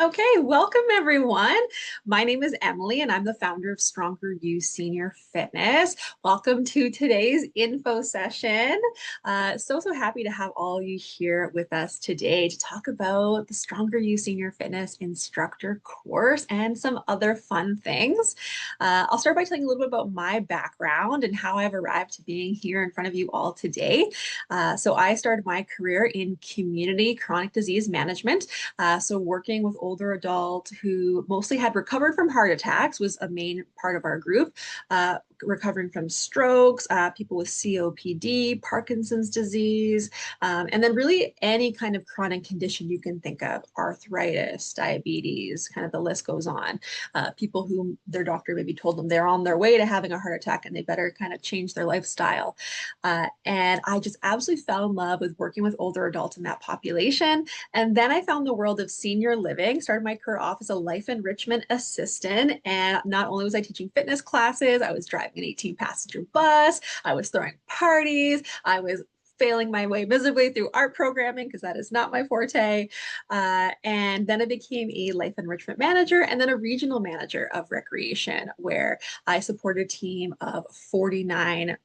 Okay, welcome everyone. My name is Emily and I'm the founder of StrongerU Senior Fitness. Welcome to today's info session. So happy to have all of you here with us today to talk about the StrongerU Senior Fitness instructor course and some other fun things. I'll start by telling you a little bit about my background and how I've arrived to being here in front of you all today. So I started my career in community chronic disease management. So working with older adults who mostly had recovered from heart attacks was a main part of our group. Recovering from strokes, people with COPD, Parkinson's disease, and then really any kind of chronic condition you can think of, arthritis, diabetes, kind of the list goes on. People who their doctor maybe told them they're on their way to having a heart attack and they better kind of change their lifestyle. And I just absolutely fell in love with working with older adults in that population. And then I found the world of senior living, started my career off as a life enrichment assistant. And not only was I teaching fitness classes, I was driving an 18-passenger bus, I was throwing parties, I was failing my way miserably through art programming because that is not my forte. And then I became a life enrichment manager and then a regional manager of recreation, where I supported a team of 49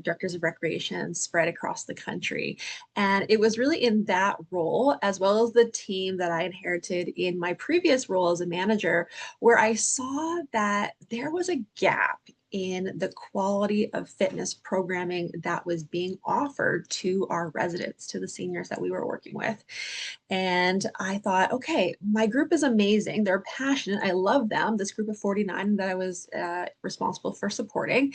directors of recreation spread across the country. And it was really in that role, as well as the team that I inherited in my previous role as a manager, where I saw that there was a gap in the quality of fitness programming that was being offered to our residents, to the seniors that we were working with. And I thought, okay, my group is amazing. They're passionate. I love them, this group of 49 that I was responsible for supporting.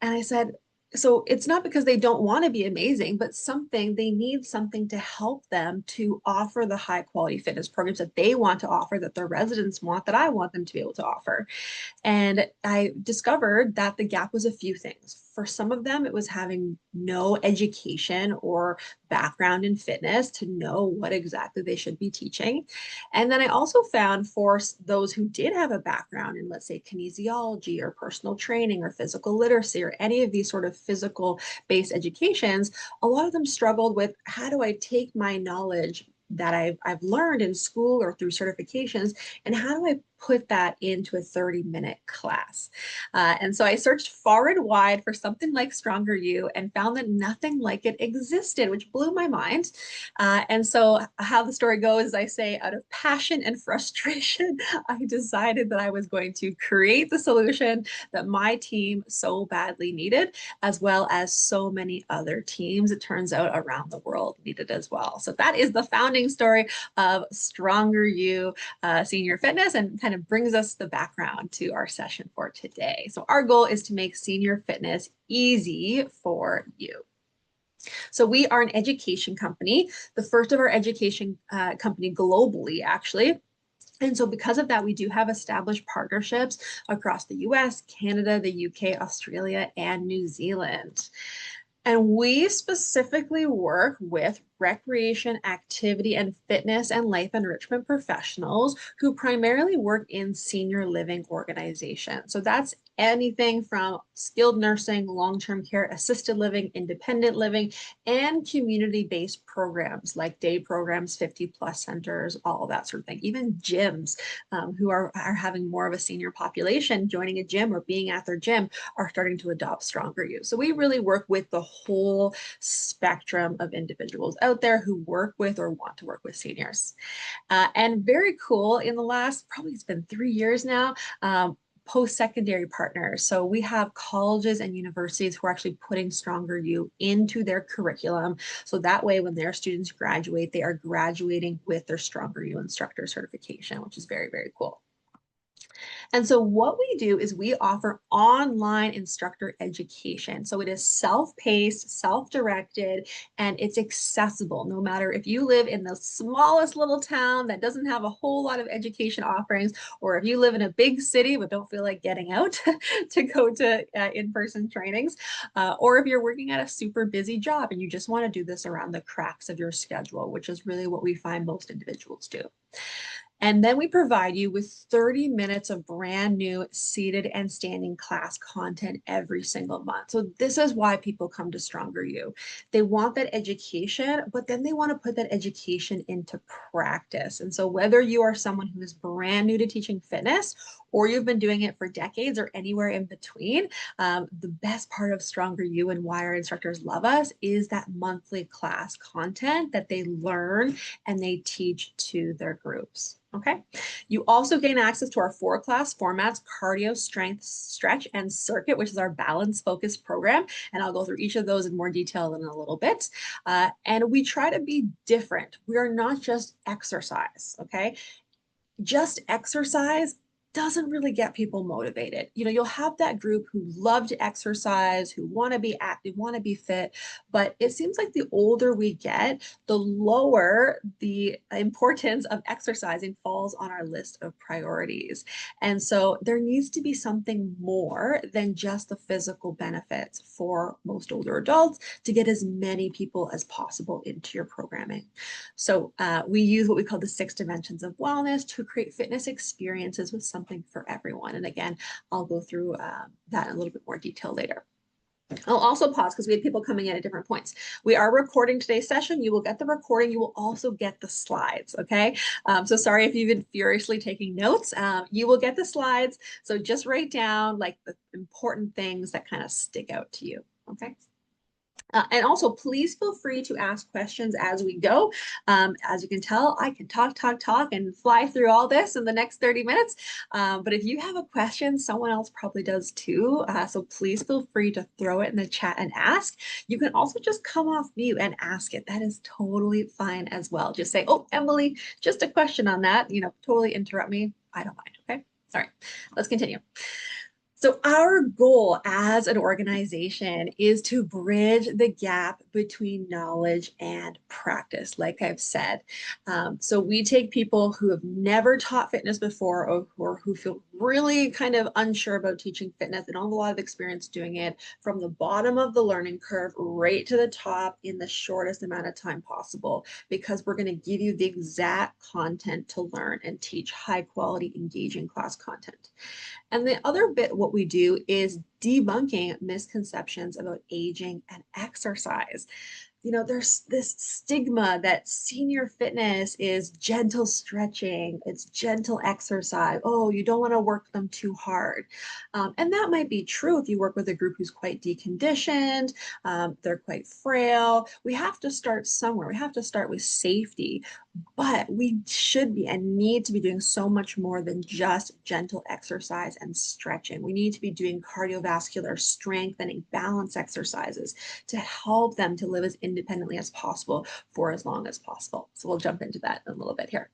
And I said, so it's not because they don't want to be amazing, but they need something to help them to offer the high quality fitness programs that they want to offer, that their residents want, that I want them to be able to offer. And I discovered that the gap was a few things. For some of them, it was having no education or background in fitness to know what exactly they should be teaching. And then I also found for those who did have a background in, let's say, kinesiology or personal training or physical literacy or any of these sort of physical based educations, a lot of them struggled with, how do I take my knowledge that I've learned in school or through certifications, and how do I put that into a 30-minute class? And so I searched far and wide for something like StrongerU and found that nothing like it existed, which blew my mind. And so how the story goes, I say, out of passion and frustration, I decided that I was going to create the solution that my team so badly needed, as well as so many other teams, it turns out, around the world needed as well. So that is the founding story of StrongerU Senior Fitness, and kind of brings us the background to our session for today. So our goal is to make senior fitness easy for you. So we are an education company, the first of our education company globally, actually. And so because of that, we do have established partnerships across the US, Canada, the UK, Australia, and New Zealand. And we specifically work with recreation, activity, and fitness and life enrichment professionals who primarily work in senior living organizations. So that's anything from skilled nursing, long-term care, assisted living, independent living, and community-based programs like day programs, 50-plus centers, all of that sort of thing. Even gyms who are having more of a senior population, joining a gym or being at their gym, are starting to adopt StrongerU. So we really work with the whole spectrum of individuals out there who work with or want to work with seniors. And very cool, in the last, probably it's been 3 years now, post-secondary partners. So we have colleges and universities who are actually putting StrongerU into their curriculum. So that way, when their students graduate, they are graduating with their StrongerU instructor certification, which is very, very cool. And so what we do is we offer online instructor education. So it is self-paced, self-directed, and it's accessible no matter if you live in the smallest little town that doesn't have a whole lot of education offerings, or if you live in a big city but don't feel like getting out to go to in-person trainings, or if you're working at a super busy job and you just want to do this around the cracks of your schedule, which is really what we find most individuals do. And then we provide you with 30 minutes of brand new seated and standing class content every single month. So this is why people come to StrongerU. They want that education, but then they want to put that education into practice. And so whether you are someone who is brand new to teaching fitness or you've been doing it for decades or anywhere in between, the best part of StrongerU and why our instructors love us is that monthly class content that they learn and they teach to their groups. Okay. You also gain access to our 4-class formats: cardio, strength, stretch, and circuit, which is our balance focused program. And I'll go through each of those in more detail in a little bit. And we try to be different. We are not just exercise. Okay. Just exercise doesn't really get people motivated. You'll have that group who love to exercise, who want to be active, want to be fit, but it seems like the older we get, the lower the importance of exercising falls on our list of priorities. And so there needs to be something more than just the physical benefits for most older adults to get as many people as possible into your programming. So we use what we call the 6 dimensions of wellness to create fitness experiences with something for everyone. And again, I'll go through that in a little bit more detail later. I'll also pause because we had people coming in at different points. We are recording today's session. You will get the recording. You will also get the slides, okay? So sorry if you've been furiously taking notes. You will get the slides. So just write down like the important things that kind of stick out to you, okay? And also, please feel free to ask questions as we go. As you can tell, I can talk, and fly through all this in the next 30 minutes. But if you have a question, someone else probably does too. So please feel free to throw it in the chat and ask. You can also just come off mute and ask it. That is totally fine as well. Just say, oh, Emily, just a question on that. Totally interrupt me. I don't mind, okay? Sorry, let's continue. So our goal as an organization is to bridge the gap between knowledge and practice, like I've said. So we take people who have never taught fitness before or who feel really kind of unsure about teaching fitness and don't have a lot of experience doing it, from the bottom of the learning curve right to the top in the shortest amount of time possible, because we're going to give you the exact content to learn and teach high quality, engaging class content. And the other bit, what we do is debunking misconceptions about aging and exercise. There's this stigma that senior fitness is gentle stretching, it's gentle exercise. Oh, you don't want to work them too hard. And that might be true if you work with a group who's quite deconditioned, they're quite frail. We have to start somewhere. We have to start with safety. But we should be and need to be doing so much more than just gentle exercise and stretching. We need to be doing cardiovascular, strengthening, balance exercises to help them to live as independently as possible for as long as possible. So we'll jump into that in a little bit here.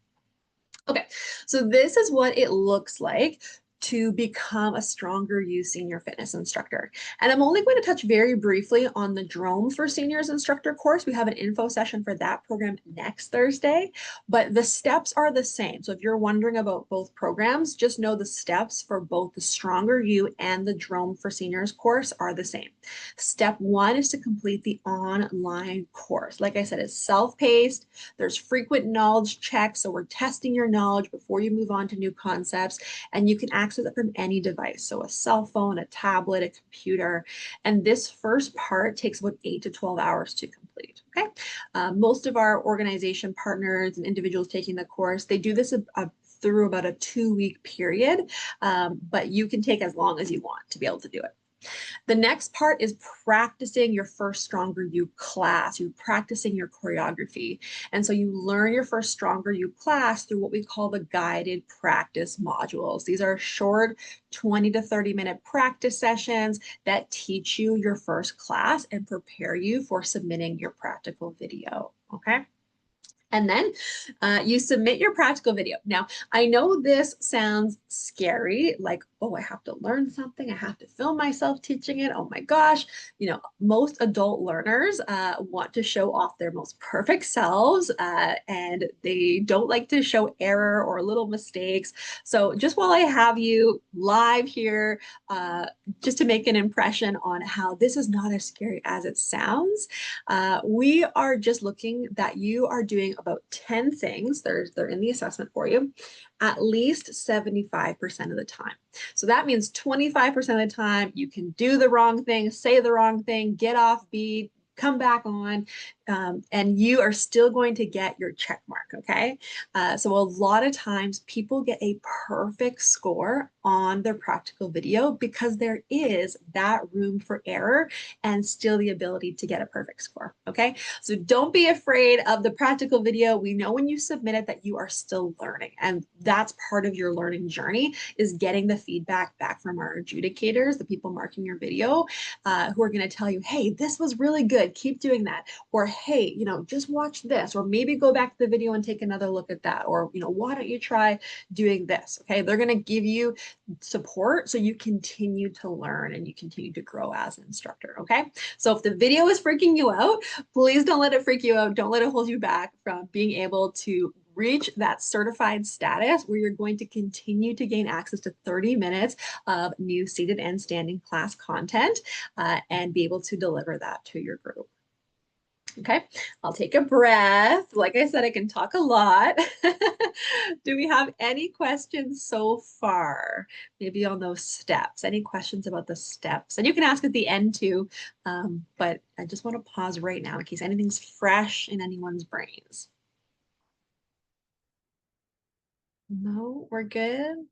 Okay, so this is what it looks like to become a StrongerU senior fitness instructor. And I'm only going to touch very briefly on the Drome for Seniors instructor course. We have an info session for that program next Thursday, but the steps are the same. So if you're wondering about both programs, just know the steps for both the StrongerU and the Drome for Seniors course are the same. Step 1 is to complete the online course. Like I said, it's self-paced. There's frequent knowledge checks. So we're testing your knowledge before you move on to new concepts, and you can access it from any device. So a cell phone, a tablet, a computer. And this first part takes about 8 to 12 hours to complete. Okay. Most of our organization partners and individuals taking the course, they do this through about a 2-week period, but you can take as long as you want to be able to do it. The next part is practicing your first StrongerU class. You're practicing your choreography. And so you learn your first StrongerU class through what we call the guided practice modules. These are short 20 to 30-minute practice sessions that teach you your first class and prepare you for submitting your practical video. Okay. And then you submit your practical video. Now, I know this sounds scary, like, oh, I have to learn something. I have to film myself teaching it. Oh my gosh. Most adult learners want to show off their most perfect selves, and they don't like to show error or little mistakes. So just while I have you live here, just to make an impression on how this is not as scary as it sounds, we are just looking that you are doing about 10 things, they're in the assessment for you, at least 75% of the time. So that means 25% of the time you can do the wrong thing, say the wrong thing, get off beat, come back on, and you are still going to get your check mark, okay? So a lot of times people get a perfect score on their practical video because there is that room for error and still the ability to get a perfect score, okay? So don't be afraid of the practical video. We know when you submit it that you are still learning, and that's part of your learning journey, is getting the feedback back from our adjudicators, the people marking your video, who are going to tell you, hey, this was really good, keep doing that, or hey, just watch this, or maybe go back to the video and take another look at that, or why don't you try doing this? Okay, they're going to give you support so you continue to learn and you continue to grow as an instructor. Okay, so if the video is freaking you out, please don't let it freak you out. Don't let it hold you back from being able to reach that certified status where you're going to continue to gain access to 30 minutes of new seated and standing class content, and be able to deliver that to your group. Okay, I'll take a breath. Like I said, I can talk a lot. Do we have any questions so far? Maybe on those steps. Any questions about the steps? And you can ask at the end too, but I just want to pause right now in case anything's fresh in anyone's brains. No, we're good.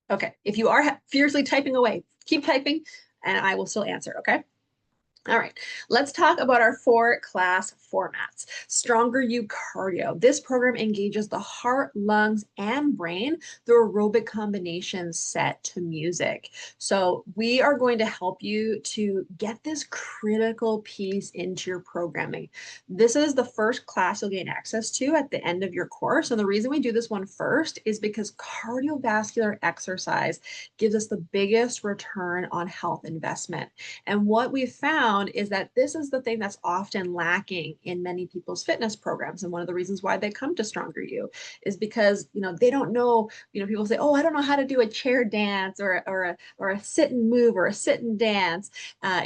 Okay, if you are fiercely typing away, keep typing and I will still answer, okay? All right, let's talk about our 4 class formats. StrongerU Cardio. This program engages the heart, lungs, and brain through aerobic combinations set to music. So we are going to help you to get this critical piece into your programming. This is the first class you'll gain access to at the end of your course. And the reason we do this one first is because cardiovascular exercise gives us the biggest return on health investment. And what we've found is that this is the thing that's often lacking in many people's fitness programs. And one of the reasons why they come to StrongerU is because, they don't know, people say, oh, I don't know how to do a chair dance or a sit and move or a sit and dance. I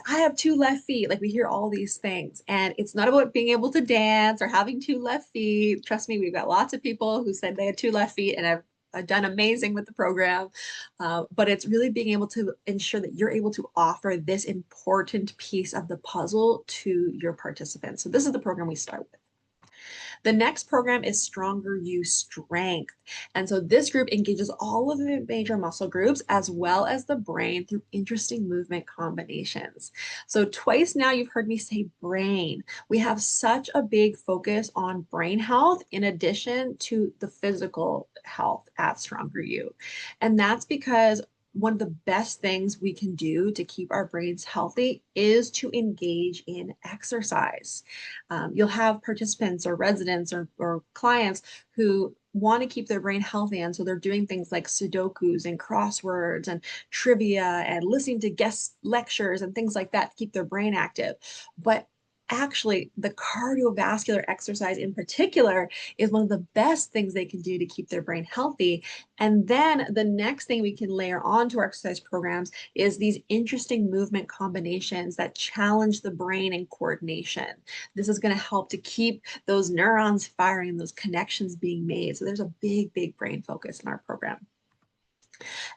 have 2 left feet. Like, we hear all these things, and it's not about being able to dance or having 2 left feet. Trust me, we've got lots of people who said they had 2 left feet and have done amazing with the program, but it's really being able to ensure that you're able to offer this important piece of the puzzle to your participants. So this is the program we start with. The next program is StrongerU Strength. And so this group engages all of the major muscle groups as well as the brain through interesting movement combinations. So twice now you've heard me say brain. We have such a big focus on brain health in addition to the physical health at StrongerU. And that's because one of the best things we can do to keep our brains healthy is to engage in exercise. You'll have participants or residents or clients who want to keep their brain healthy, and so they're doing things like Sudokus and crosswords and trivia and listening to guest lectures and things like that to keep their brain active. But actually, the cardiovascular exercise in particular is one of the best things they can do to keep their brain healthy. And then the next thing we can layer onto our exercise programs is these interesting movement combinations that challenge the brain and coordination. This is going to help to keep those neurons firing, those connections being made. So there's a big, big brain focus in our program.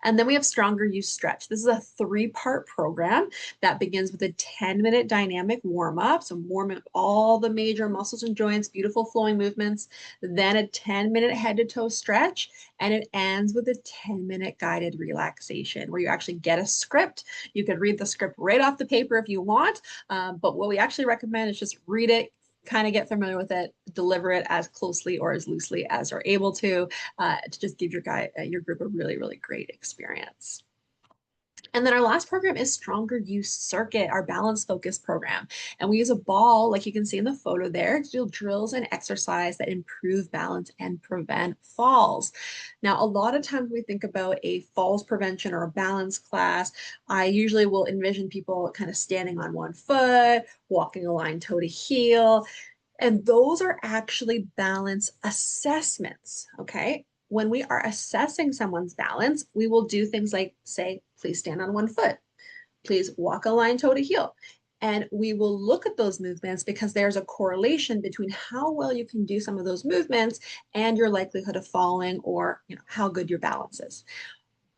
And then we have StrongerU Stretch. This is a 3-part program that begins with a 10-minute dynamic warm-up. So warm up all the major muscles and joints, beautiful flowing movements, then a 10-minute head-to-toe stretch, and it ends with a 10-minute guided relaxation where you actually get a script. You can read the script right off the paper if you want, but what we actually recommend is just read it, kind of get familiar with it, deliver it as closely or as loosely as you're able to just give your group a really, really great experience. And then our last program is StrongerU Circuit, our balance focus program. And we use a ball, like you can see in the photo there, to do drills and exercise that improve balance and prevent falls. Now, a lot of times we think about a falls prevention or a balance class. I usually will envision people kind of standing on one foot, walking a line toe to heel. And those are actually balance assessments, okay? When we are assessing someone's balance, we will do things like say, please stand on one foot. Please walk a line toe to heel. And we will look at those movements because there's a correlation between how well you can do some of those movements and your likelihood of falling, or how good your balance is.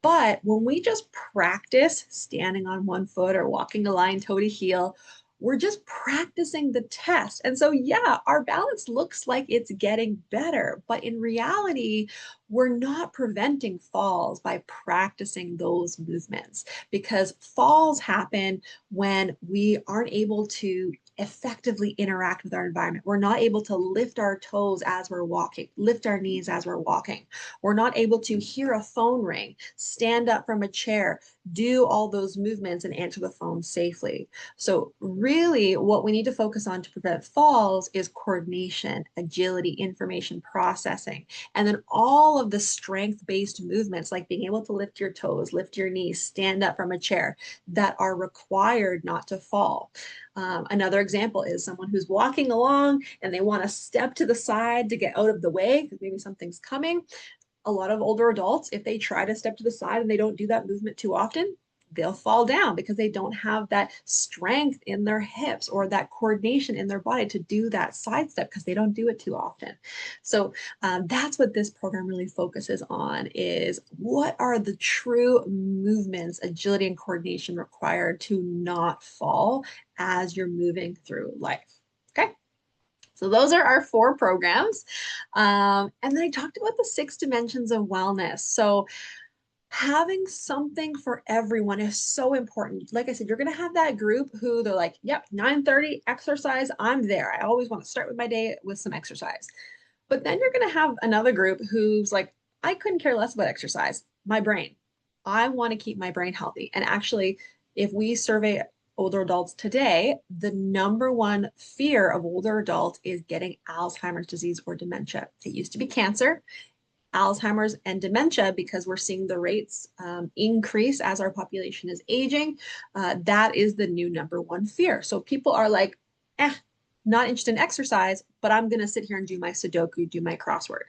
But when we just practice standing on one foot or walking a line toe to heel, we're just practicing the test. And so, yeah, our balance looks like it's getting better, but in reality, we're not preventing falls by practicing those movements, because falls happen when we aren't able to effectively interact with our environment. We're not able to lift our toes as we're walking, lift our knees as we're walking. We're not able to hear a phone ring, stand up from a chair, do all those movements and answer the phone safely. So really what we need to focus on to prevent falls is coordination, agility, information processing, and then all of the strength-based movements like being able to lift your toes, lift your knees, stand up from a chair, that are required not to fall. Another example is someone who's walking along and they want to step to the side to get out of the way because maybe something's coming. A lot of older adults, if they try to step to the side and they don't do that movement too often, they'll fall down because they don't have that strength in their hips or that coordination in their body to do that side step because they don't do it too often. So that's what this program really focuses on, is what are the true movements, agility, and coordination required to not fall as you're moving through life. Okay. So those are our 4 programs. And then I talked about the 6 dimensions of wellness. So having something for everyone is so important. Like I said, you're going to have that group who they're like, yep, 9:30 exercise, I'm there. I always want to start with my day with some exercise. But then you're going to have another group who's like, I couldn't care less about exercise. My brain. I want to keep my brain healthy. And actually, if we survey older adults today, the number one fear of older adults is getting Alzheimer's disease or dementia. It used to be cancer, Alzheimer's, and dementia, because we're seeing the rates increase as our population is aging. That is the new number one fear. So people are like, not interested in exercise, but I'm going to sit here and do my Sudoku, do my crossword.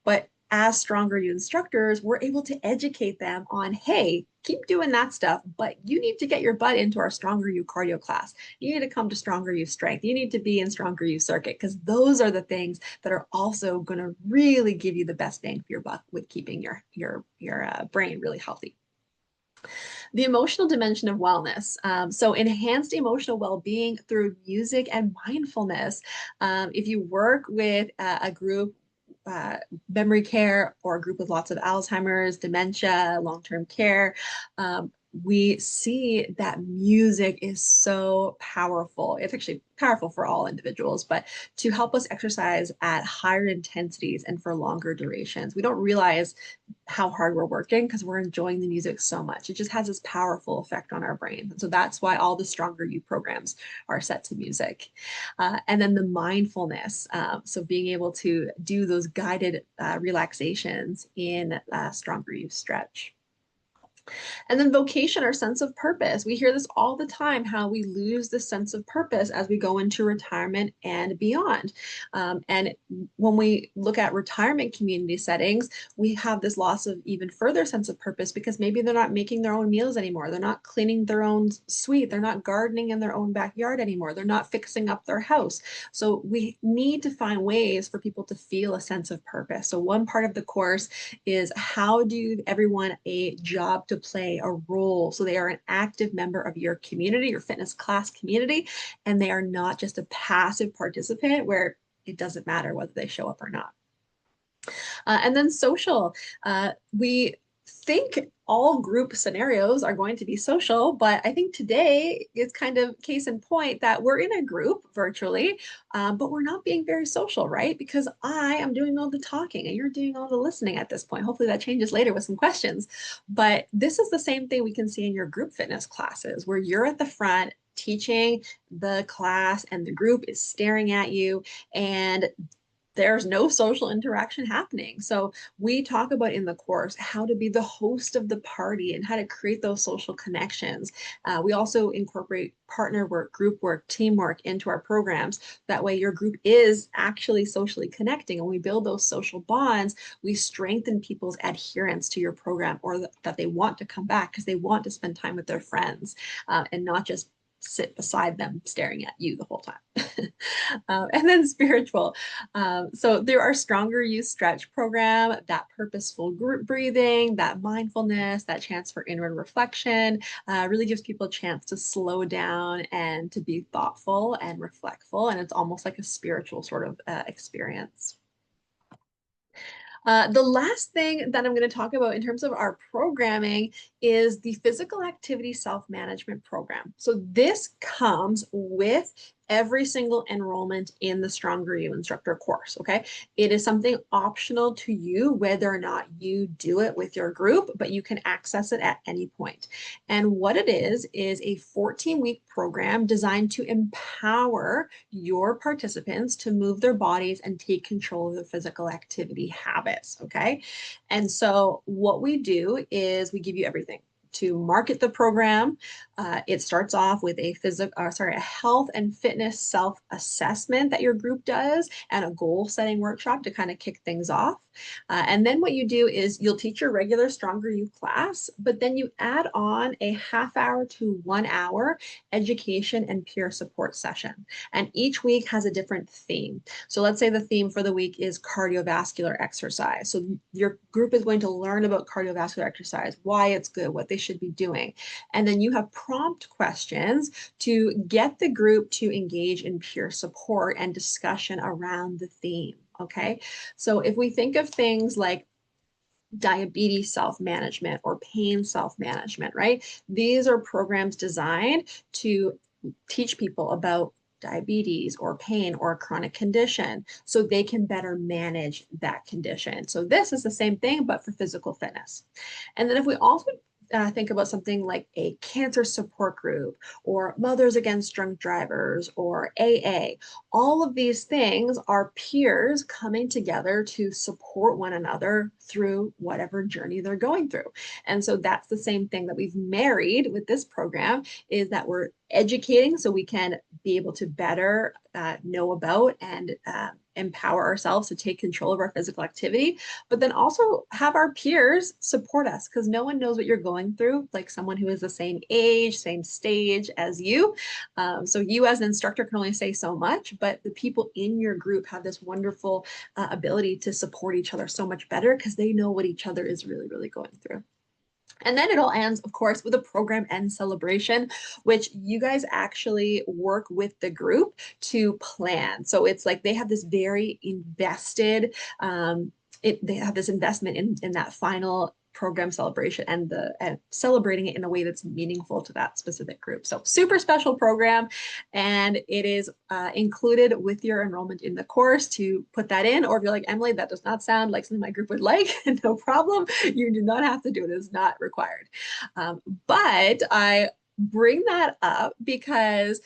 But as StrongerU instructors, we're able to educate them on, hey, keep doing that stuff, but you need to get your butt into our StrongerU cardio class. You need to come to StrongerU strength. You need to be in StrongerU circuit, because those are the things that are also going to really give you the best bang for your buck with keeping your brain really healthy. The emotional dimension of wellness. So enhanced emotional well-being through music and mindfulness. If you work with a group, memory care, or a group with lots of Alzheimer's, dementia, long-term care, we see that music is so powerful. It's actually powerful for all individuals, but to help us exercise at higher intensities and for longer durations. We don't realize how hard we're working because we're enjoying the music so much. It just has this powerful effect on our brain. So that's why all the StrongerU programs are set to music. And then the mindfulness. So being able to do those guided relaxations in StrongerU stretch. And then vocation, our sense of purpose. We hear this all the time, how we lose the sense of purpose as we go into retirement and beyond. And when we look at retirement community settings, we have this loss of even further sense of purpose because maybe they're not making their own meals anymore. They're not cleaning their own suite. They're not gardening in their own backyard anymore. They're not fixing up their house. So we need to find ways for people to feel a sense of purpose. So one part of the course is how do you give everyone a job to play, a role, so they are an active member of your community, your fitness class community, and they are not just a passive participant where it doesn't matter whether they show up or not. And then social. We think all group scenarios are going to be social, but I think today is kind of case in point that we're in a group virtually, but we're not being very social, right? Because I am doing all the talking and you're doing all the listening at this point. Hopefully that changes later with some questions. But this is the same thing we can see in your group fitness classes where you're at the front teaching the class and the group is staring at you, and there's no social interaction happening. So we talk about in the course how to be the host of the party and how to create those social connections. We also incorporate partner work, group work, teamwork into our programs. That way your group is actually socially connecting, and we build those social bonds. We strengthen people's adherence to your program, or that they want to come back because they want to spend time with their friends and not just sit beside them staring at you the whole time. And then spiritual. So there are StrongerU stretch program, that purposeful group breathing, that mindfulness, that chance for inward reflection, really gives people a chance to slow down and to be thoughtful and reflectful. And it's almost like a spiritual sort of experience. The last thing that I'm going to talk about in terms of our programming is the physical activity self-management program. So this comes with every single enrollment in the StrongerU instructor course, okay? It is something optional to you whether or not you do it with your group, but you can access it at any point. And what it is a 14-week program designed to empower your participants to move their bodies and take control of their physical activity habits, okay? And so what we do is we give you everything to market the program. It starts off with a health and fitness self-assessment that your group does and a goal-setting workshop to kind of kick things off. And then what you do is you'll teach your regular StrongerU class, but then you add on a half-hour to 1 hour education and peer support session. And each week has a different theme. So let's say the theme for the week is cardiovascular exercise. So your group is going to learn about cardiovascular exercise, why it's good, what they should be doing. And then you have prompt questions to get the group to engage in peer support and discussion around the theme. Okay, so if we think of things like diabetes self-management or pain self-management, right? These are programs designed to teach people about diabetes or pain or a chronic condition so they can better manage that condition. So this is the same thing, but for physical fitness. And then if we also think about something like a cancer support group or Mothers Against Drunk Drivers or AA. All of these things are peers coming together to support one another through whatever journey they're going through. And so that's the same thing that we've married with this program, is that we're educating so we can be able to better know about and empower ourselves to take control of our physical activity, but then also have our peers support us, because no one knows what you're going through like someone who is the same age, same stage as you. So you as an instructor can only say so much, but the people in your group have this wonderful ability to support each other so much better because they know what each other is really, really going through. And then it all ends, of course, with a program end celebration, which you guys actually work with the group to plan. So it's like they have this very invested, they have this investment in that final program celebration and celebrating it in a way that's meaningful to that specific group. So super special program, and it is included with your enrollment in the course to put that in. Or if you're like, Emily, that does not sound like something my group would like, no problem. You do not have to do it. It's not required. But I bring that up because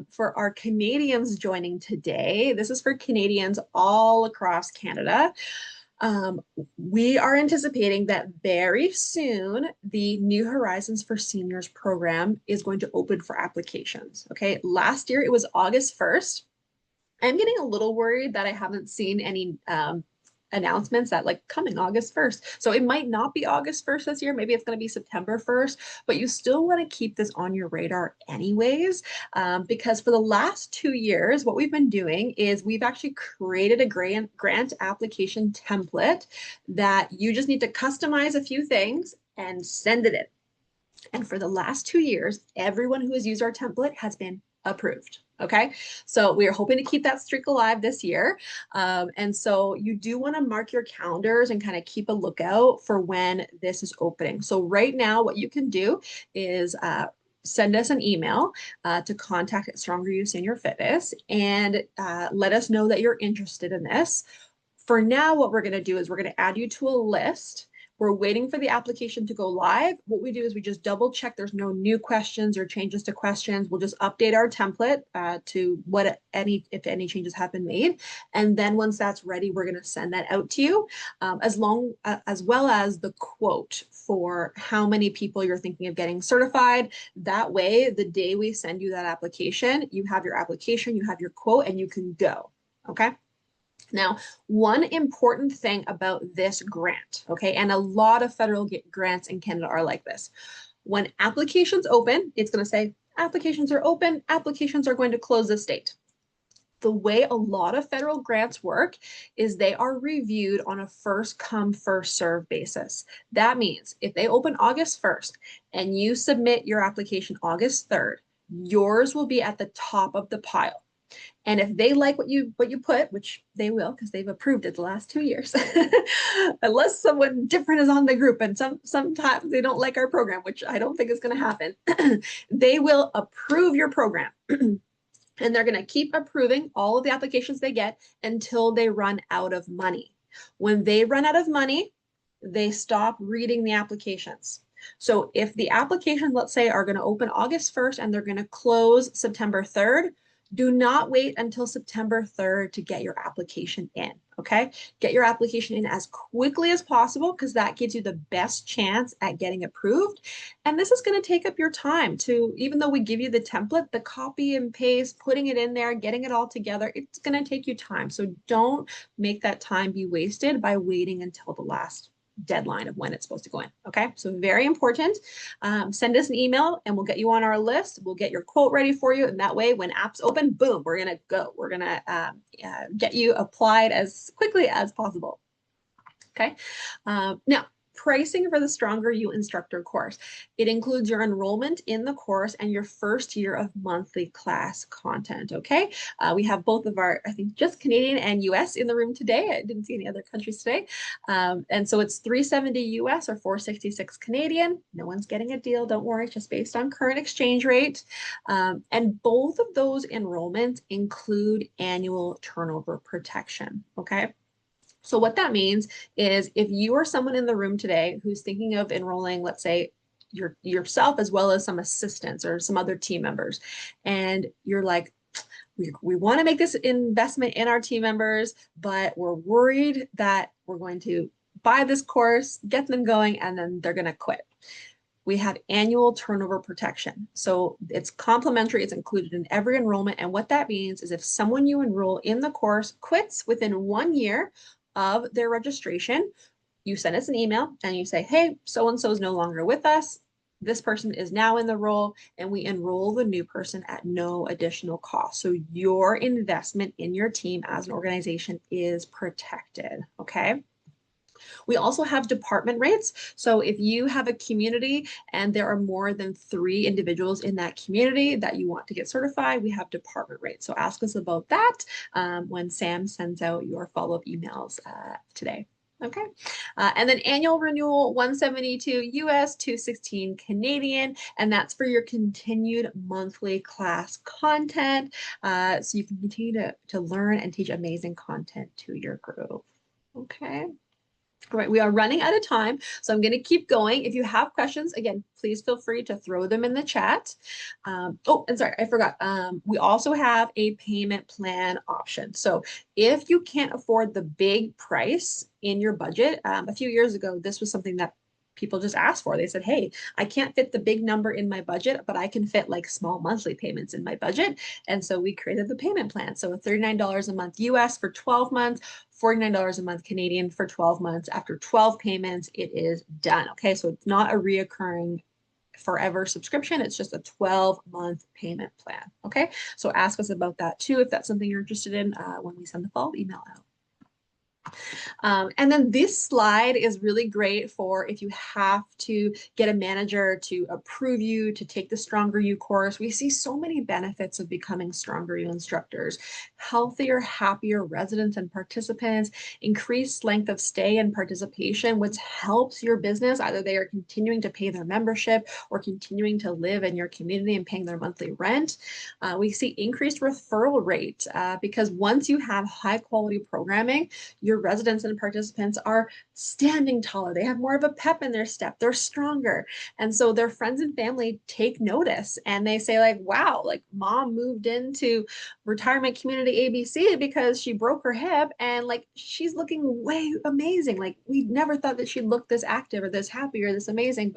for our Canadians joining today, this is for Canadians all across Canada. We are anticipating that very soon the New Horizons for Seniors program is going to open for applications. Okay, last year it was August 1st. I'm getting a little worried that I haven't seen any announcements that like coming August 1st. So it might not be August 1st this year. Maybe it's going to be September 1st, but you still want to keep this on your radar anyways, because for the last 2 years, what we've been doing is we've actually created a grant application template that you just need to customize a few things and send it in. And for the last 2 years, everyone who has used our template has been approved. Okay, so we are hoping to keep that streak alive this year. And so you do want to mark your calendars and kind of keep a lookout for when this is opening. So right now, what you can do is send us an email to contact at StrongerU Senior Fitness and let us know that you're interested in this. For now, what we're going to do is we're going to add you to a list. We're waiting for the application to go live. What we do is we just double check there's no new questions or changes to questions. We'll just update our template to if any changes have been made. And then once that's ready, we're going to send that out to you, as well as the quote for how many people you're thinking of getting certified. That way, the day we send you that application, you have your application, you have your quote, and you can go. Okay. Now, one important thing about this grant, okay, and a lot of federal grants in Canada are like this. When applications open, it's going to say applications are open, applications are going to close this date. The way a lot of federal grants work is they are reviewed on a first come, first serve basis. That means if they open August 1st and you submit your application August 3rd, yours will be at the top of the pile. And if they like what you put, which they will because they've approved it the last 2 years, unless someone different is on the group and sometimes they don't like our program, which I don't think is going to happen, they will approve your program. And they're going to keep approving all of the applications they get until they run out of money. When they run out of money, they stop reading the applications. So if the applications, let's say, are going to open August 1st and they're going to close September 3rd, do not wait until September 3rd to get your application in, okay? Get your application in as quickly as possible because that gives you the best chance at getting approved. And this is going to take up your time to, even though we give you the template, the copy and paste, putting it in there, getting it all together, it's going to take you time. So don't make that time be wasted by waiting until the last deadline of when it's supposed to go in. Okay, so very important. Send us an email and we'll get you on our list. We'll get your quote ready for you. And that way, when apps open, boom, we're going to go. We're going to get you applied as quickly as possible. Okay, now, pricing for the StrongerU instructor course. It includes your enrollment in the course and your first year of monthly class content, okay? We have both of our, I think, just Canadian and US in the room today. I didn't see any other countries today. And so it's $370 US or $466 Canadian. No one's getting a deal, don't worry, just based on current exchange rate. And both of those enrollments include annual turnover protection, okay? So what that means is if you are someone in the room today who's thinking of enrolling, let's say yourself as well as some assistants or some other team members, and you're like, we want to make this investment in our team members, but we're worried that we're going to buy this course, get them going, and then they're going to quit. We have annual turnover protection. So it's complimentary, it's included in every enrollment. And what that means is if someone you enroll in the course quits within 1 year of their registration, you send us an email and you say, hey, so-and-so is no longer with us. This person is now in the role, and we enroll the new person at no additional cost. So your investment in your team as an organization is protected, okay? We also have department rates. So if you have a community and there are more than 3 individuals in that community that you want to get certified, we have department rates. So ask us about that when Sam sends out your follow-up emails today. Okay. And then annual renewal, 172 US, 216 Canadian, and that's for your continued monthly class content. So you can continue to learn and teach amazing content to your group. Okay. All right, we are running out of time, so I'm going to keep going. If you have questions, again, please feel free to throw them in the chat. Oh, and sorry, I forgot. We also have a payment plan option. So if you can't afford the big price in your budget, a few years ago, this was something that people just asked for. They said, hey, I can't fit the big number in my budget, but I can fit like small monthly payments in my budget. And so we created the payment plan. So $39 a month US for 12 months, $49 a month Canadian for 12 months. After 12 payments, it is done. Okay, so it's not a reoccurring forever subscription. It's just a 12-month payment plan. Okay, so ask us about that too if that's something you're interested in when we send the follow-up email out. And then this slide is really great for if you have to get a manager to approve you to take the StrongerU course. We see so many benefits of becoming StrongerU instructors: healthier, happier residents and participants, increased length of stay and participation, which helps your business. Either they are continuing to pay their membership or continuing to live in your community and paying their monthly rent. We see increased referral rate because once you have high quality programming, your residents and participants are standing taller. They have more of a pep in their step. They're stronger. And so their friends and family take notice and they say like, wow, like mom moved into retirement community ABC because she broke her hip and like she's looking way amazing. Like we never thought that she'd look this active or this happy or this amazing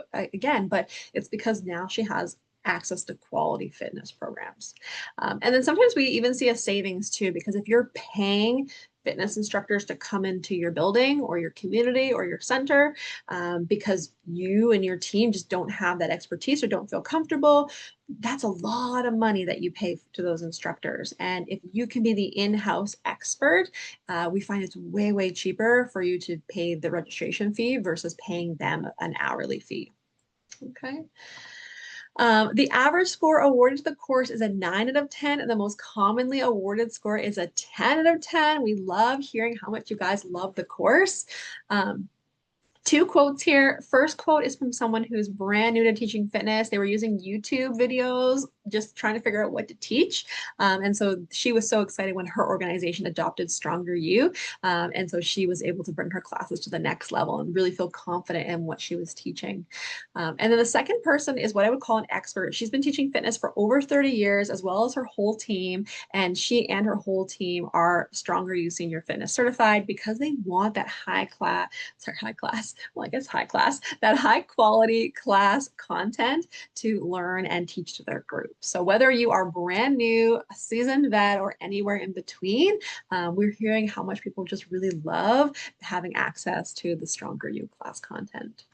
but it's because now she has access to quality fitness programs. And then sometimes we even see a savings too, because if you're paying fitness instructors to come into your building or your community or your center because you and your team just don't have that expertise or don't feel comfortable, that's a lot of money that you pay to those instructors. And if you can be the in-house expert, we find it's way, way cheaper for you to pay the registration fee versus paying them an hourly fee. Okay. The average score awarded to the course is a 9 out of 10, and the most commonly awarded score is a 10 out of 10. We love hearing how much you guys love the course. Two quotes here. First quote is from someone who's brand new to teaching fitness. They were using YouTube videos, just trying to figure out what to teach. And so she was so excited when her organization adopted StrongerU. And so she was able to bring her classes to the next level and really feel confident in what she was teaching. And then the second person is what I would call an expert. She's been teaching fitness for over 30 years, as well as her whole team. And she and her whole team are StrongerU Senior Fitness certified because they want that high class, well, I guess high class, that high quality class content to learn and teach to their group. So whether you are brand new, a seasoned vet, or anywhere in between, we're hearing how much people just really love having access to the StrongerU class content.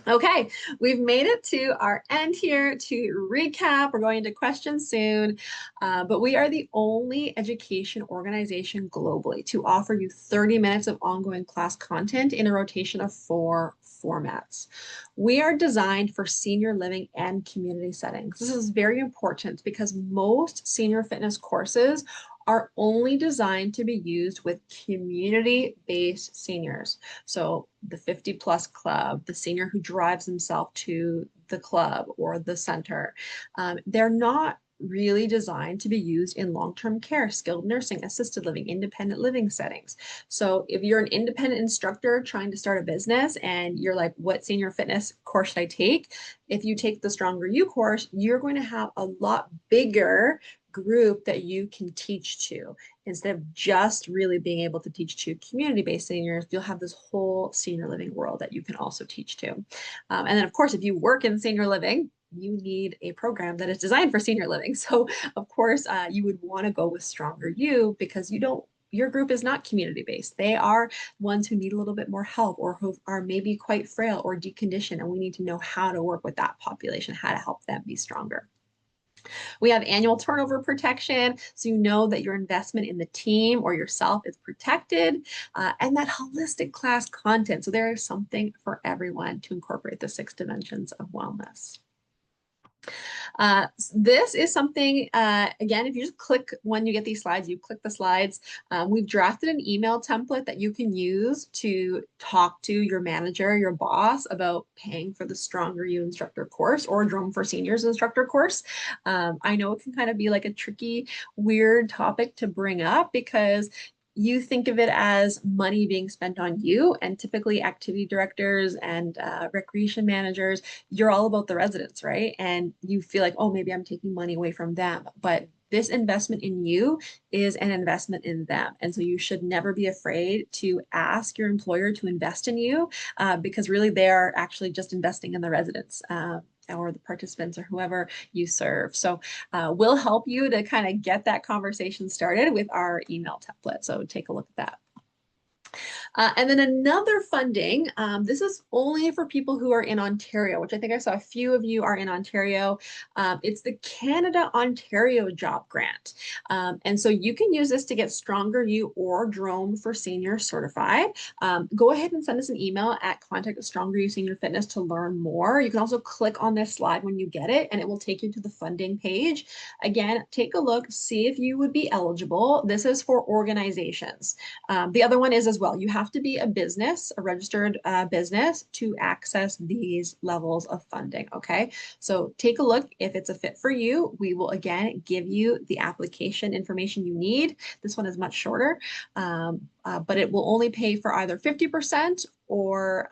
Okay, we've made it to our end here. To recap, we're going into questions soon, but we are the only education organization globally to offer you 30 minutes of ongoing class content in a rotation of 4 formats. We are designed for senior living and community settings. This is very important because most senior fitness courses are only designed to be used with community-based seniors. So the 50 plus club, the senior who drives himself to the club or the center, they're not really designed to be used in long-term care, skilled nursing, assisted living, independent living settings. So if you're an independent instructor trying to start a business and you're like, what senior fitness course should I take? If you take the StrongerU course, you're going to have a lot bigger group that you can teach to. Instead of just really being able to teach to community-based seniors, you'll have this whole senior living world that you can also teach to. And then of course, if you work in senior living, you need a program that is designed for senior living. So of course, you would want to go with StrongerU because your group is not community-based. They are ones who need a little bit more help or who are maybe quite frail or deconditioned, and we need to know how to work with that population, how to help them be stronger. We have annual turnover protection, so you know that your investment in the team or yourself is protected, and that holistic class content. So there is something for everyone to incorporate the 6 dimensions of wellness. This is something, again, if you just click when you get these slides, you click the slides. We've drafted an email template that you can use to talk to your manager, your boss about paying for the StrongerU instructor course or Drone for Seniors instructor course. I know it can kind of be like a tricky, weird topic to bring up because you think of it as money being spent on you, and typically activity directors and recreation managers, you're all about the residents, right? And you feel like, oh, maybe I'm taking money away from them, but this investment in you is an investment in them. And so you should never be afraid to ask your employer to invest in you because really they are actually just investing in the residents. Or the participants or whoever you serve. So we'll help you to kind of get that conversation started with our email template. So take a look at that. And then another funding, this is only for people who are in Ontario, which I think I saw a few of you are in Ontario. It's the Canada Ontario Job Grant. And so you can use this to get StrongerU or Drone for Senior certified. Go ahead and send us an email at contact@StrongerU Senior Fitness to learn more. You can also click on this slide when you get it, and it will take you to the funding page. Again, take a look, see if you would be eligible. This is for organizations. The other one is as well, you have to be a business, a registered business to access these levels of funding, okay? So take a look. If it's a fit for you, we will again give you the application information you need. This one is much shorter, but it will only pay for either 50% or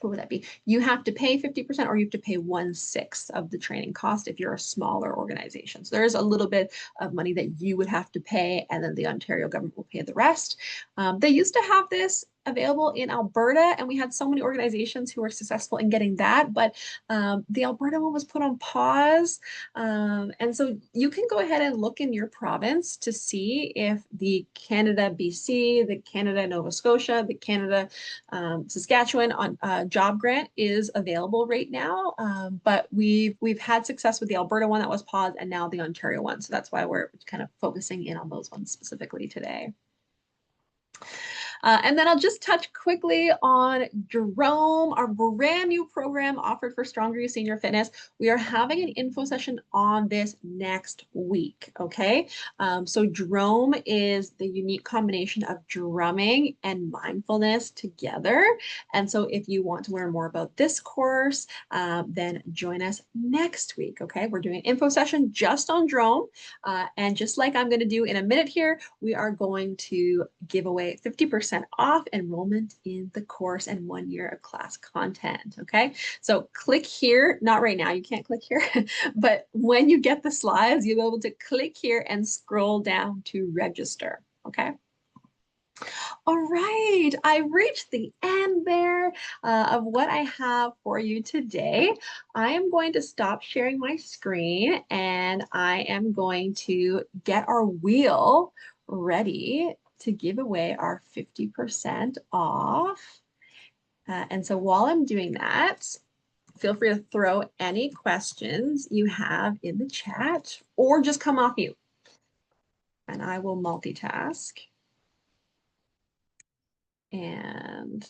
what would that be? You have to pay 50% or you have to pay 1/6 of the training cost if you're a smaller organization. So there's a little bit of money that you would have to pay, and then the Ontario government will pay the rest. They used to have this available in Alberta, and we had so many organizations who were successful in getting that, but the Alberta one was put on pause. And so you can go ahead and look in your province to see if the Canada BC, the Canada Nova Scotia, the Canada Saskatchewan on job grant is available right now. But we've had success with the Alberta one that was paused, and now the Ontario one. So that's why we're kind of focusing in on those ones specifically today. And then I'll just touch quickly on Jerome, our brand new program offered for StrongerU Senior Fitness. We are having an info session on this next week, okay? So Jerome is the unique combination of drumming and mindfulness together. And so if you want to learn more about this course, then join us next week, okay? We're doing an info session just on Jerome. And just like I'm going to do in a minute here, we are going to give away 50% off enrollment in the course and 1 year of class content. Okay, so click here, not right now, you can't click here, but when you get the slides, you'll be able to click here and scroll down to register. Okay. All right, I reached the end there of what I have for you today. I am going to stop sharing my screen and I am going to get our wheel ready to give away our 50% off. And so while I'm doing that, feel free to throw any questions you have in the chat or just come off mute and I will multitask. And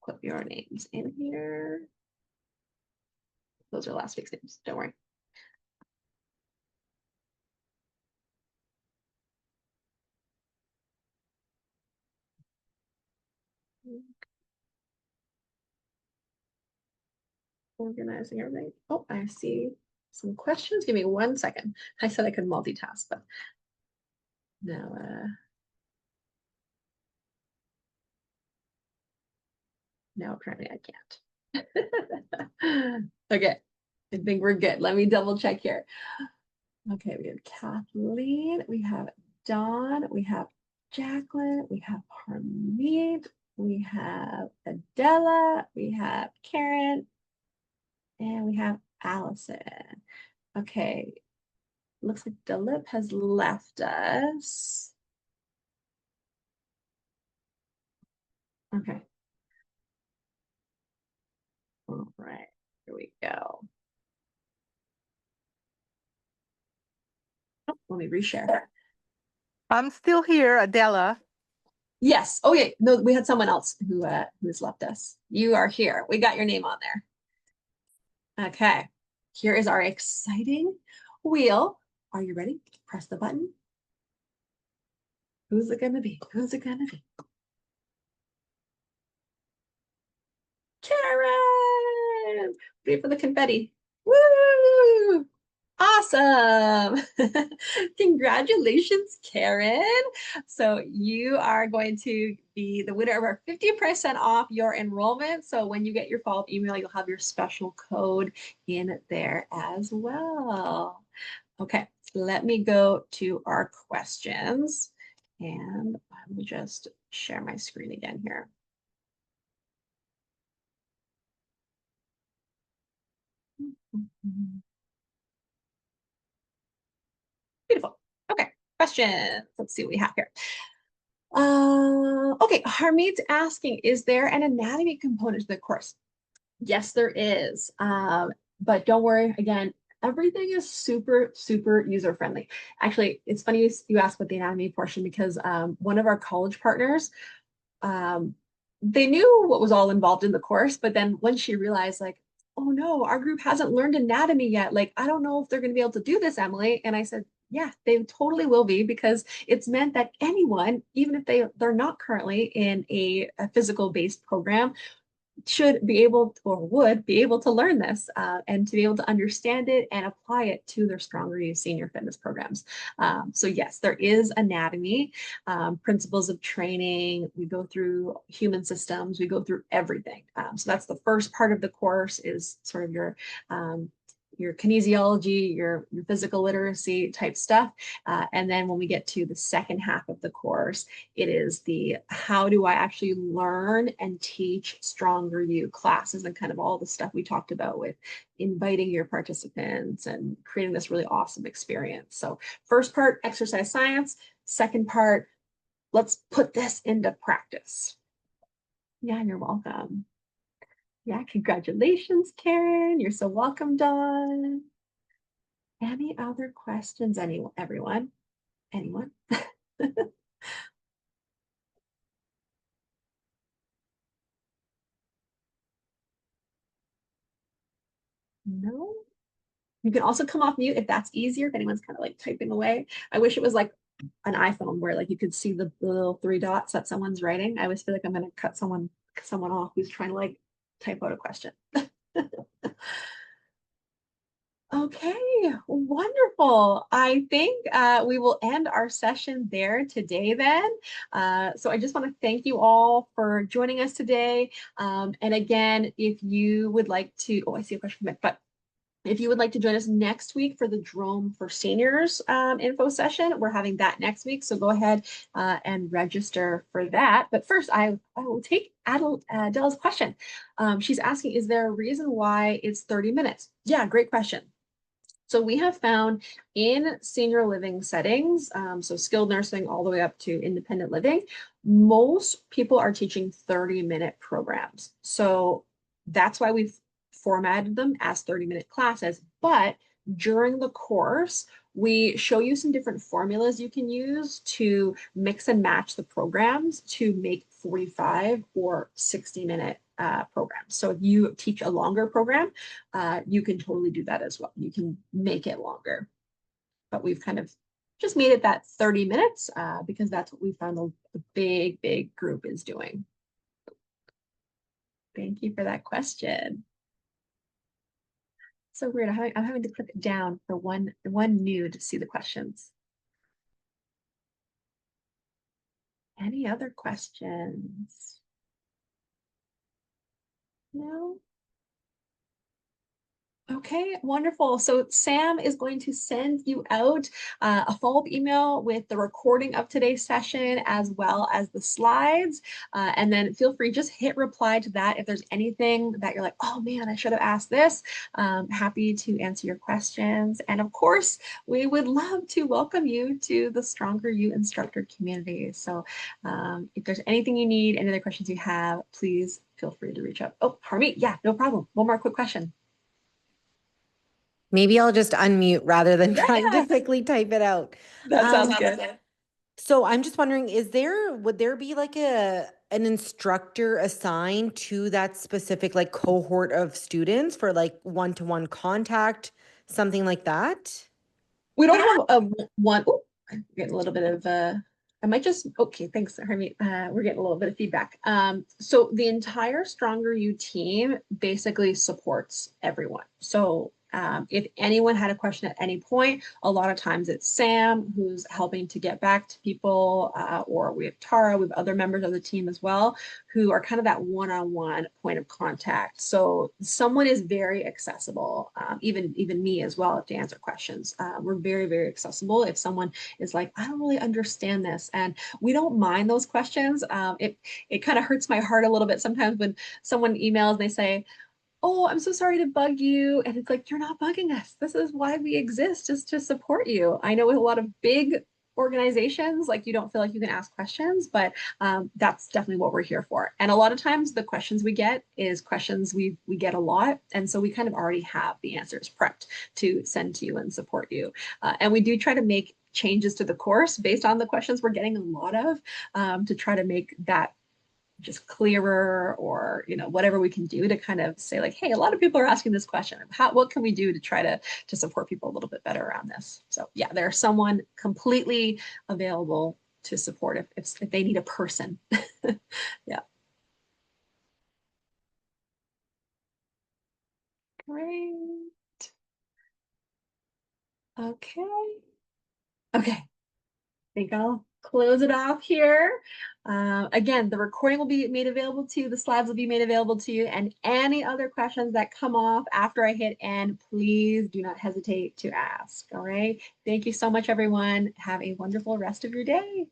put your names in here. Those are last week's names, don't worry. Organizing everything. Oh, I see some questions. Give me 1 second. I said I could multitask, but no. No, apparently I can't. Okay, I think we're good. Let me double check here. Okay, we have Kathleen, we have Dawn, we have Jacqueline, we have Harmeet, we have Adela, we have Karen, and we have Allison. Okay, looks like Dilip has left us. Okay. All right, here we go. Oh, let me reshare. I'm still here, Adela. Yes. Oh, yeah. No, we had someone else who's left us. You are here. We got your name on there. Okay. Here is our exciting wheel. Are you ready? Press the button. Who's it gonna be? Who's it gonna be? Karen! Wait for the confetti. Woo! Awesome. Congratulations, Karen. So you are going to be the winner of our 50% off your enrollment. So when you get your follow-up email, you'll have your special code in there as well. Okay, let me go to our questions and I will just share my screen again here. Beautiful. Okay, questions. Let's see what we have here. Okay, Harmeet's asking, is there an anatomy component to the course? Yes, there is. But don't worry, again, everything is super, super user-friendly. Actually, it's funny you asked about the anatomy portion because one of our college partners, they knew what was all involved in the course, but then when she realized like, oh no, our group hasn't learned anatomy yet. Like, I don't know if they're going to be able to do this, Emily. And I said, yeah, they totally will be because it's meant that anyone, even if they're not currently in a physical based program, should be able to, or would be able to learn this and to be able to understand it and apply it to their StrongerU senior fitness programs. So yes, there is anatomy, principles of training. We go through human systems. We go through everything. So that's the first part of the course is sort of your your kinesiology, your physical literacy type stuff. And then when we get to the second half of the course, it is the how do I actually learn and teach Stronger You classes and kind of all the stuff we talked about with inviting your participants and creating this really awesome experience. So first part, exercise science. Second part, let's put this into practice. Yeah, you're welcome. Yeah, congratulations, Karen. You're so welcome, Dawn. Any other questions, anyone, everyone? Anyone? No? You can also come off mute if that's easier, if anyone's kind of like typing away. I wish it was like an iPhone where like you could see the little three dots that someone's writing. I always feel like I'm gonna cut someone off who's trying to like type out a question. Okay, wonderful. I think we will end our session there today then. So I just want to thank you all for joining us today. And again, if you would like to, oh, I see a question, but if you would like to join us next week for the Drone for Seniors info session, we're having that next week. So go ahead and register for that. But first, I will take Adele's question. She's asking, is there a reason why it's 30 minutes? Yeah, great question. So we have found in senior living settings, so skilled nursing all the way up to independent living, most people are teaching 30-minute programs. So that's why we've formatted them as 30-minute classes. But during the course, we show you some different formulas you can use to mix and match the programs to make 45 or 60-minute programs. So if you teach a longer program, you can totally do that as well. You can make it longer. But we've kind of just made it that 30 minutes because that's what we found the big group is doing. Thank you for that question. So weird. I'm having to click it down for one new to see the questions. Any other questions? No? Okay, wonderful. So Sam is going to send you out a follow-up email with the recording of today's session as well as the slides. And then feel free, just hit reply to that if there's anything that you're like, oh man, I should have asked this. Happy to answer your questions. And of course, we would love to welcome you to the Stronger You instructor community. So if there's anything you need, any other questions you have, please feel free to reach out. Oh, Harmeet, yeah, no problem. One more quick question. Maybe I'll just unmute rather than trying to Yeah, quickly type it out. that sounds good. So I'm just wondering, would there be like an instructor assigned to that specific like cohort of students for like one-to-one contact, something like that? We don't have a one. Oh, I'm getting a little bit of I might just okay, thanks, Harmeet. We're getting a little bit of feedback. So the entire Stronger You team basically supports everyone. So if anyone had a question at any point, a lot of times it's Sam who's helping to get back to people, or we have Tara, we have other members of the team as well, who are kind of that one-on-one point of contact. So someone is very accessible, even me as well, to answer questions. We're very accessible. If someone is like, I don't really understand this, and we don't mind those questions. It kind of hurts my heart a little bit sometimes when someone emails and they say, oh, I'm so sorry to bug you. And it's like, you're not bugging us. This is why we exist, just to support you. I know with a lot of big organizations, like you don't feel like you can ask questions, but that's definitely what we're here for. And a lot of times the questions we get is questions we get a lot. And so we kind of already have the answers prepped to send to you and support you. And we do try to make changes to the course based on the questions we're getting a lot of, to try to make that just clearer, or whatever we can do to kind of say like, hey, a lot of people are asking this question. What can we do to try to support people a little bit better around this? So yeah, there's someone completely available to support if they need a person. Yeah. Great. Okay. Okay. I think I'll close it off here. Again, the recording will be made available to you, the slides will be made available to you, and any other questions that come off after I hit end, please do not hesitate to ask. All right. Thank you so much, everyone. Have a wonderful rest of your day.